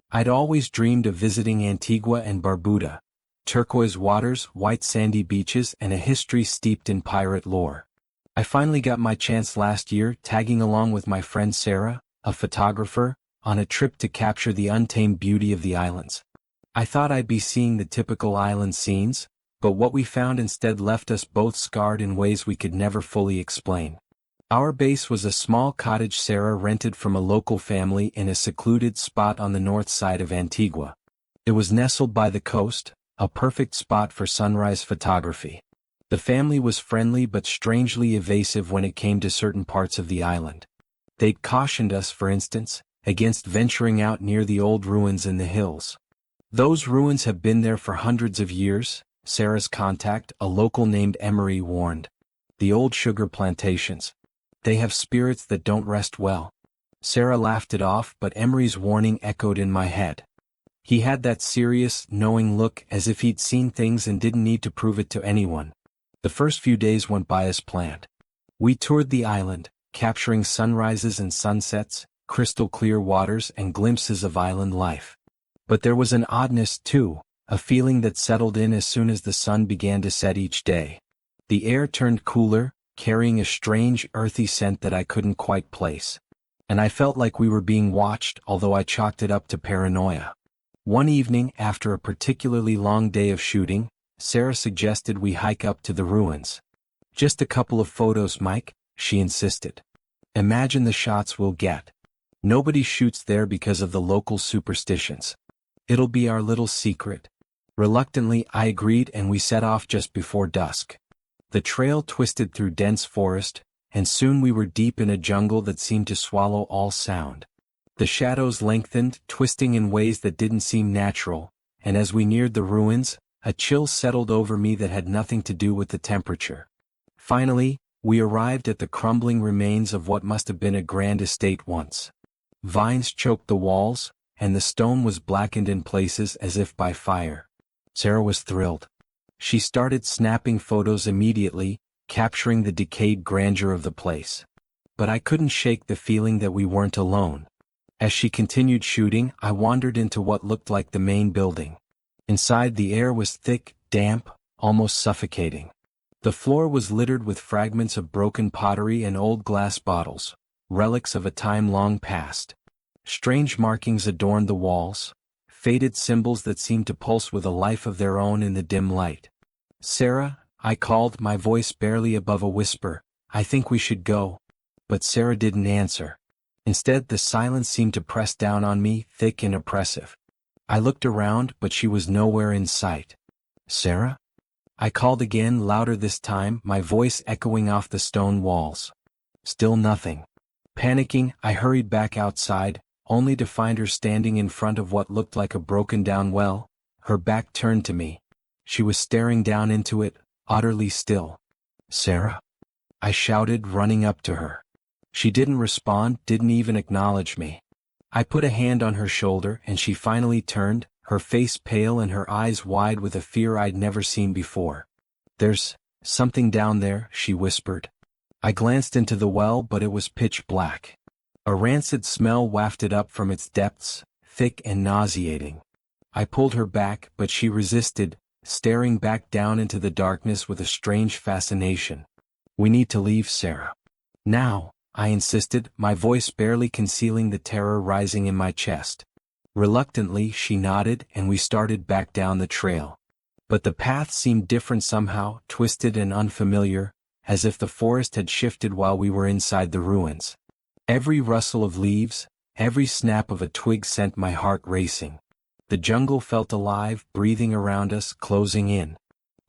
I'd always dreamed of visiting Antigua and Barbuda, turquoise waters, white sandy beaches, and a history steeped in pirate lore. I finally got my chance last year, tagging along with my friend Sarah, a photographer, on a trip to capture the untamed beauty of the islands. I thought I'd be seeing the typical island scenes, but what we found instead left us both scarred in ways we could never fully explain. Our base was a small cottage Sarah rented from a local family in a secluded spot on the north side of Antigua. It was nestled by the coast, a perfect spot for sunrise photography. The family was friendly but strangely evasive when it came to certain parts of the island. They'd cautioned us, for instance, against venturing out near the old ruins in the hills. Those ruins have been there for hundreds of years, Sarah's contact, a local named Emery, warned. The old sugar plantations. They have spirits that don't rest well. Sarah laughed it off, but Emery's warning echoed in my head. He had that serious, knowing look, as if he'd seen things and didn't need to prove it to anyone. The first few days went by as planned. We toured the island, capturing sunrises and sunsets, crystal clear waters, and glimpses of island life. But there was an oddness too, a feeling that settled in as soon as the sun began to set each day. The air turned cooler, carrying a strange, earthy scent that I couldn't quite place. And I felt like we were being watched, although I chalked it up to paranoia. One evening, after a particularly long day of shooting, Sarah suggested we hike up to the ruins. "Just a couple of photos, Mike," she insisted. "Imagine the shots we'll get. Nobody shoots there because of the local superstitions. It'll be our little secret." Reluctantly, I agreed, and we set off just before dusk. The trail twisted through dense forest, and soon we were deep in a jungle that seemed to swallow all sound. The shadows lengthened, twisting in ways that didn't seem natural, and as we neared the ruins, a chill settled over me that had nothing to do with the temperature. Finally, we arrived at the crumbling remains of what must have been a grand estate once. Vines choked the walls, and the stone was blackened in places as if by fire. Sarah was thrilled. She started snapping photos immediately, capturing the decayed grandeur of the place. But I couldn't shake the feeling that we weren't alone. As she continued shooting, I wandered into what looked like the main building. Inside, the air was thick, damp, almost suffocating. The floor was littered with fragments of broken pottery and old glass bottles, relics of a time long past. Strange markings adorned the walls, faded symbols that seemed to pulse with a life of their own in the dim light. "Sarah," I called, my voice barely above a whisper, "I think we should go." But Sarah didn't answer. Instead, the silence seemed to press down on me, thick and oppressive. I looked around, but she was nowhere in sight. "Sarah?" I called again, louder this time, my voice echoing off the stone walls. Still nothing. Panicking, I hurried back outside, only to find her standing in front of what looked like a broken-down well, her back turned to me. She was staring down into it, utterly still. "Sarah?" I shouted, running up to her. She didn't respond, didn't even acknowledge me. I put a hand on her shoulder, and she finally turned, her face pale and her eyes wide with a fear I'd never seen before. "There's something down there," she whispered. I glanced into the well, but it was pitch black. A rancid smell wafted up from its depths, thick and nauseating. I pulled her back, but she resisted, staring back down into the darkness with a strange fascination. "We need to leave, Sarah. Now," I insisted, my voice barely concealing the terror rising in my chest. Reluctantly, she nodded, and we started back down the trail. But the path seemed different somehow, twisted and unfamiliar, as if the forest had shifted while we were inside the ruins. Every rustle of leaves, every snap of a twig sent my heart racing. The jungle felt alive, breathing around us, closing in.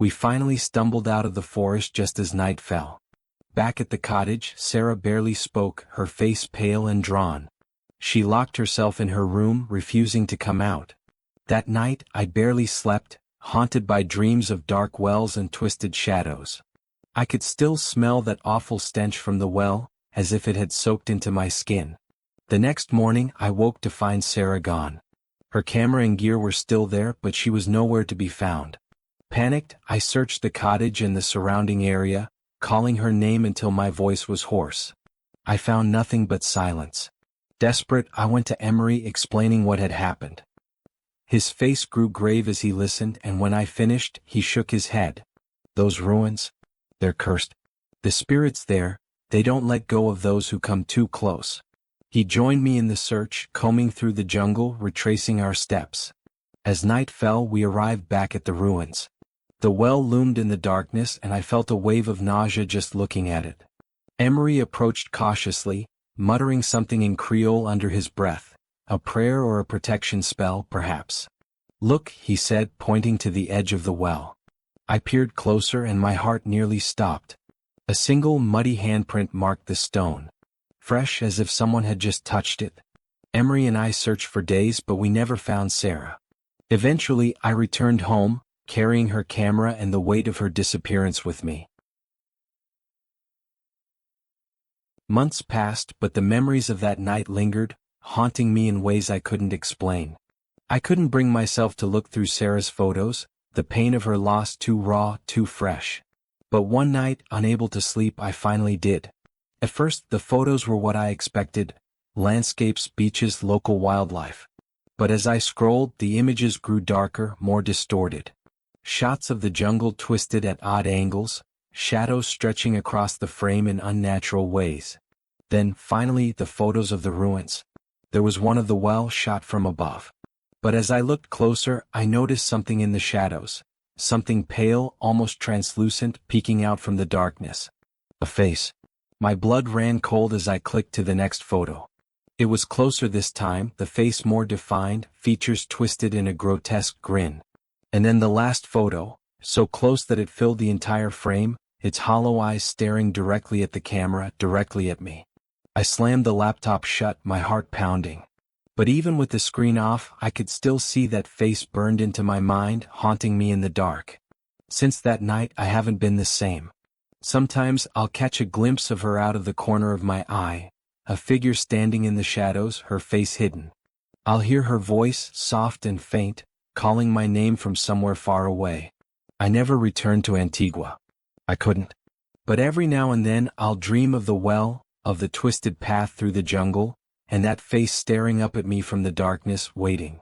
We finally stumbled out of the forest just as night fell. Back at the cottage, Sarah barely spoke, her face pale and drawn. She locked herself in her room, refusing to come out. That night, I barely slept, haunted by dreams of dark wells and twisted shadows. I could still smell that awful stench from the well, as if it had soaked into my skin. The next morning, I woke to find Sarah gone. Her camera and gear were still there, but she was nowhere to be found. Panicked, I searched the cottage and the surrounding area, calling her name until my voice was hoarse. I found nothing but silence. Desperate, I went to Emery, explaining what had happened. His face grew grave as he listened, and when I finished, he shook his head. Those ruins? They're cursed. The spirits there, they don't let go of those who come too close. He joined me in the search, combing through the jungle, retracing our steps. As night fell, we arrived back at the ruins. The well loomed in the darkness, and I felt a wave of nausea just looking at it. Emery approached cautiously, muttering something in Creole under his breath. A prayer or a protection spell, perhaps. Look, he said, pointing to the edge of the well. I peered closer and my heart nearly stopped. A single muddy handprint marked the stone. Fresh as if someone had just touched it. Emery and I searched for days, but we never found Sarah. Eventually, I returned home, carrying her camera and the weight of her disappearance with me. Months passed, but the memories of that night lingered, haunting me in ways I couldn't explain. I couldn't bring myself to look through Sarah's photos, the pain of her loss too raw, too fresh. But one night, unable to sleep, I finally did. At first, the photos were what I expected: landscapes, beaches, local wildlife. But as I scrolled, the images grew darker, more distorted. Shots of the jungle twisted at odd angles, shadows stretching across the frame in unnatural ways. Then, finally, the photos of the ruins. There was one of the well shot from above. But as I looked closer, I noticed something in the shadows. Something pale, almost translucent, peeking out from the darkness. A face. My blood ran cold as I clicked to the next photo. It was closer this time, the face more defined, features twisted in a grotesque grin. And then the last photo, so close that it filled the entire frame, its hollow eyes staring directly at the camera, directly at me. I slammed the laptop shut, my heart pounding. But even with the screen off, I could still see that face burned into my mind, haunting me in the dark. Since that night, I haven't been the same. Sometimes I'll catch a glimpse of her out of the corner of my eye, a figure standing in the shadows, her face hidden. I'll hear her voice, soft and faint, calling my name from somewhere far away. I never returned to Antigua. I couldn't. But every now and then I'll dream of the well, of the twisted path through the jungle, and that face staring up at me from the darkness, waiting.